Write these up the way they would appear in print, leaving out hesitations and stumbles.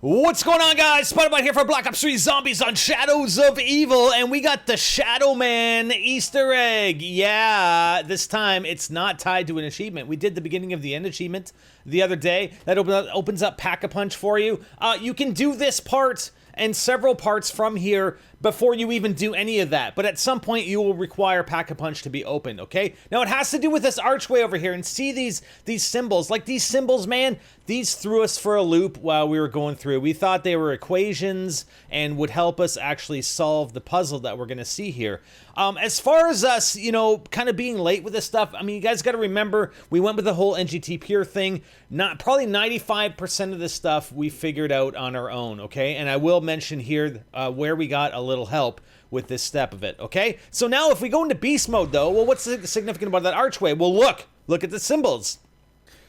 What's going on, guys? Spider-Man here for Black Ops 3 Zombies on Shadows of Evil, and we got the Shadowman Easter Egg. Yeah, this time it's not tied to an achievement. We did the beginning of the end achievement the other day. That opens up Pack-a-Punch for you. You can do this part and several parts from here before you even do any of that. But at some point, you will require Pack-a-Punch to be opened, okay? Now, it has to do with this archway over here. And see these symbols. Like, these symbols, man, these threw us for a loop while we were going through. We thought they were equations and would help us actually solve the puzzle that we're going to see here. As far as us, you know, kind of being late with this stuff, I mean, you guys got to remember, we went with the whole NGT Pure thing. Probably 95% of this stuff we figured out on our own, okay? And I will mention here where we got a little help with this step of it, okay? So now if we go into beast mode, though, well, what's significant about that archway? Well, look at the symbols.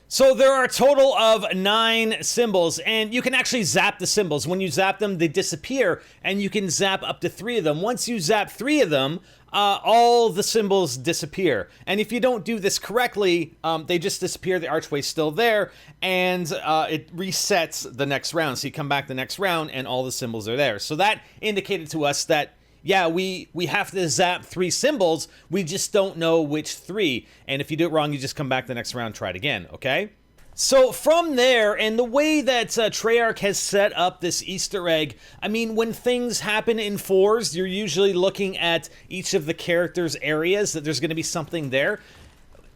So there are a total of 9 symbols, and you can actually zap the symbols. When you zap them, they disappear, and you can zap up to 3 of them. Once you zap 3 of them, all the symbols disappear. And if you don't do this correctly, they just disappear, the archway's still there, and it resets the next round. So you come back the next round, and all the symbols are there. So that indicated to us that, yeah, we have to zap 3 symbols, we just don't know which 3. And if you do it wrong, you just come back the next round, try it again, okay? So from there, and the way that Treyarch has set up this Easter egg, I mean, when things happen in 4s, you're usually looking at each of the characters' areas, that there's going to be something there.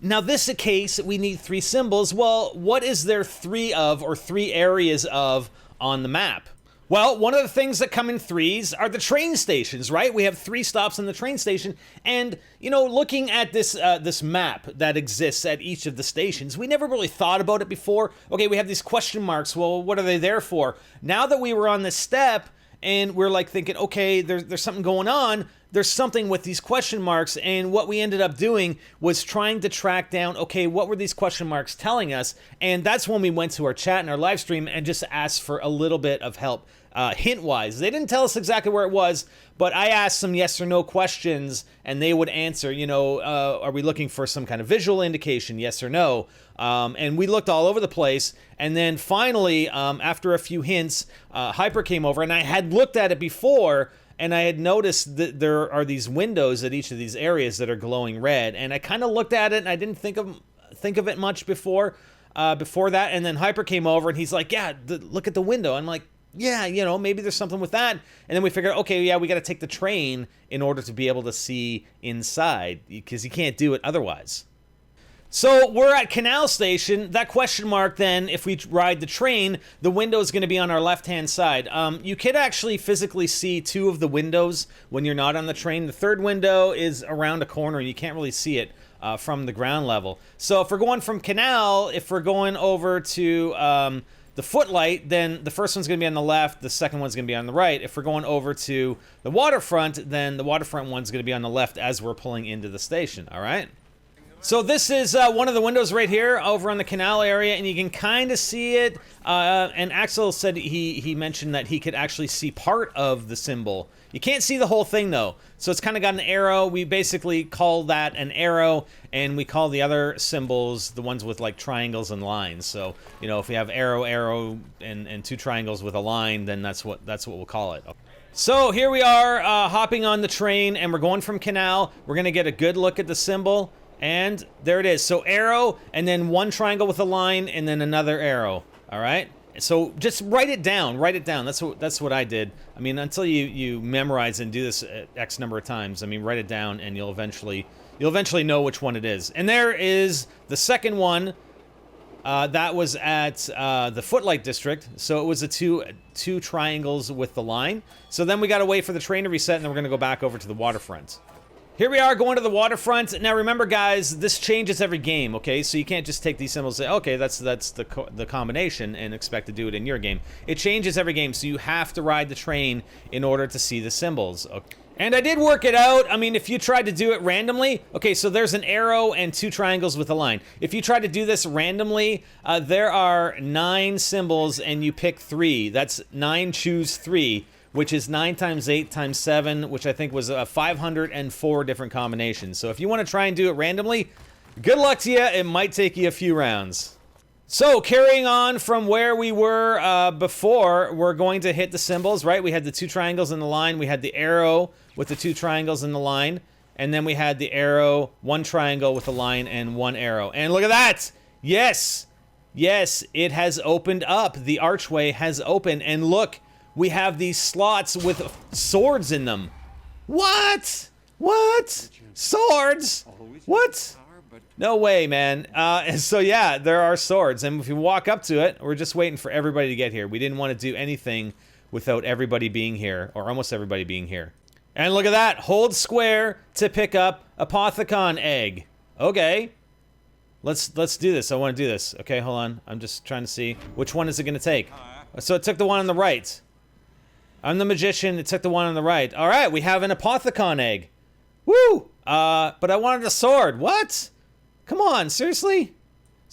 Now, this case, we need 3 symbols. Well, what is there 3 of, or 3 areas of, on the map? Well, one of the things that come in 3s are the train stations, right? We have 3 stops on the train station, and, you know, looking at this this map that exists at each of the stations, we never really thought about it before. Okay, we have these question marks. Well, what are they there for? Now that we were on this step, and we're like thinking, okay, there's something going on, there's something with these question marks, and what we ended up doing was trying to track down, okay, what were these question marks telling us? And that's when we went to our chat and our live stream and just asked for a little bit of help. Hint-wise, they didn't tell us exactly where it was, but I asked some yes or no questions, and they would answer, you know, are we looking for some kind of visual indication, yes or no? And we looked all over the place, and then finally, after a few hints, Hyper came over, and I had looked at it before, and I had noticed that there are these windows at each of these areas that are glowing red, and I kind of looked at it, and I didn't think of it much before that, and then Hyper came over, and he's like, yeah, look at the window. I'm like, yeah, you know, maybe there's something with that. And then we figured, okay, yeah, we got to take the train in order to be able to see inside, because you can't do it otherwise. So we're at Canal Station. That question mark, then, if we ride the train, the window is going to be on our left-hand side. You can actually physically see 2 of the windows when you're not on the train. The 3rd window is around a corner, and you can't really see it from the ground level. So if we're going from Canal, if we're going over to the footlight, then the first one's going to be on the left, the second one's going to be on the right. If we're going over to the waterfront, then the waterfront one's going to be on the left as we're pulling into the station, all right? So this is one of the windows right here over on the canal area, and you can kind of see it. And Axel said he mentioned that he could actually see part of the symbol. You can't see the whole thing, though. So it's kind of got an arrow. We basically call that an arrow, and we call the other symbols the ones with, like, triangles and lines. So, you know, if we have arrow, and 2 triangles with a line, then that's what we'll call it. So here we are hopping on the train, and we're going from Canal. We're going to get a good look at the symbol. And there it is. So arrow, and then 1 triangle with a line, and then another arrow. All right. So just write it down. Write it down. That's what I did. I mean, until you memorize and do this X number of times, I mean, write it down, and you'll eventually know which one it is. And there is the second one. That was at the Footlight District. So it was the two triangles with the line. So then we got to wait for the train to reset, and then we're going to go back over to the waterfront. Here we are going to the waterfront. Now remember, guys, this changes every game, okay? So you can't just take these symbols and say, okay, that's the combination and expect to do it in your game. It changes every game, so you have to ride the train in order to see the symbols. Okay. And I did work it out. I mean, if you tried to do it randomly, okay, so there's an arrow and 2 triangles with a line. If you try to do this randomly, there are 9 symbols and you pick 3. That's 9, choose 3. Which is 9 times 8 times 7, which I think was 504 different combinations. So if you want to try and do it randomly, good luck to you. It might take you a few rounds. So carrying on from where we were before, we're going to hit the symbols, right? We had the 2 triangles in the line. We had the arrow with the 2 triangles in the line. And then we had the arrow, 1 triangle with a line and 1 arrow. And look at that! Yes! Yes, it has opened up. The archway has opened. And look, we have these slots with swords in them. What? What? Swords? What? No way, man. So yeah, there are swords. And if you walk up to it, we're just waiting for everybody to get here. We didn't want to do anything without everybody being here, or almost everybody being here. And look at that. Hold square to pick up Apothicon egg. Okay. Let's do this. I want to do this. Okay, hold on. I'm just trying to see. Which one is it going to take? So it took the one on the right. I'm the magician. It took the one on the right. All right, we have an Apothicon egg. Woo! But I wanted a sword. What? Come on, seriously?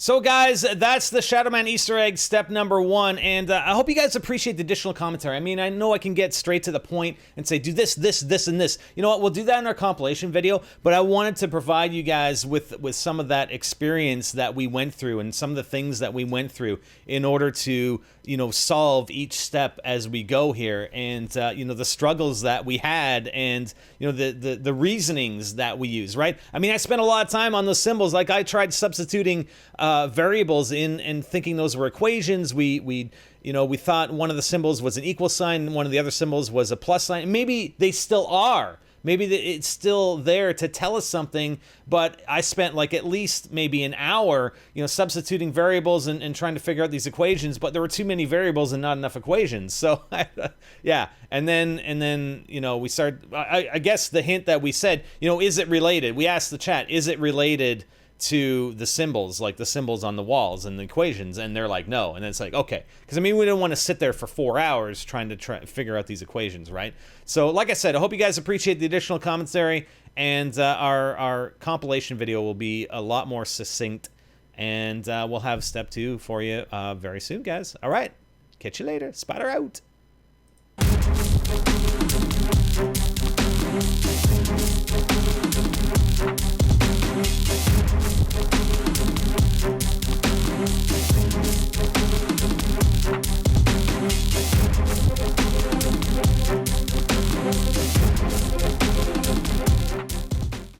So guys, that's the Shadowman Easter Egg step number 1, and I hope you guys appreciate the additional commentary. I mean, I know I can get straight to the point and say, do this, this, this, and this. You know what, we'll do that in our compilation video, but I wanted to provide you guys with some of that experience that we went through and some of the things that we went through in order to, you know, solve each step as we go here, and, you know, the struggles that we had, and, you know, the reasonings that we use, right? I mean, I spent a lot of time on those symbols. Like, I tried substituting variables in and thinking those were equations. We thought one of the symbols was an equal sign, one of the other symbols was a plus sign. Maybe they still are. Maybe it's still there to tell us something, but I spent like at least maybe an hour, you know, substituting variables and trying to figure out these equations, but there were too many variables and not enough equations. So, yeah. And then, you know, we started, I guess the hint that we said, you know, is it related? We asked the chat, is it related to the symbols, like the symbols on the walls and the equations? And they're like, no. And it's like, okay. Because, I mean, we didn't want to sit there for 4 hours trying to figure out these equations, right? So, like I said, I hope you guys appreciate the additional commentary, and our compilation video will be a lot more succinct, and we'll have step 2 for you very soon, guys. All right. Catch you later. Spider out.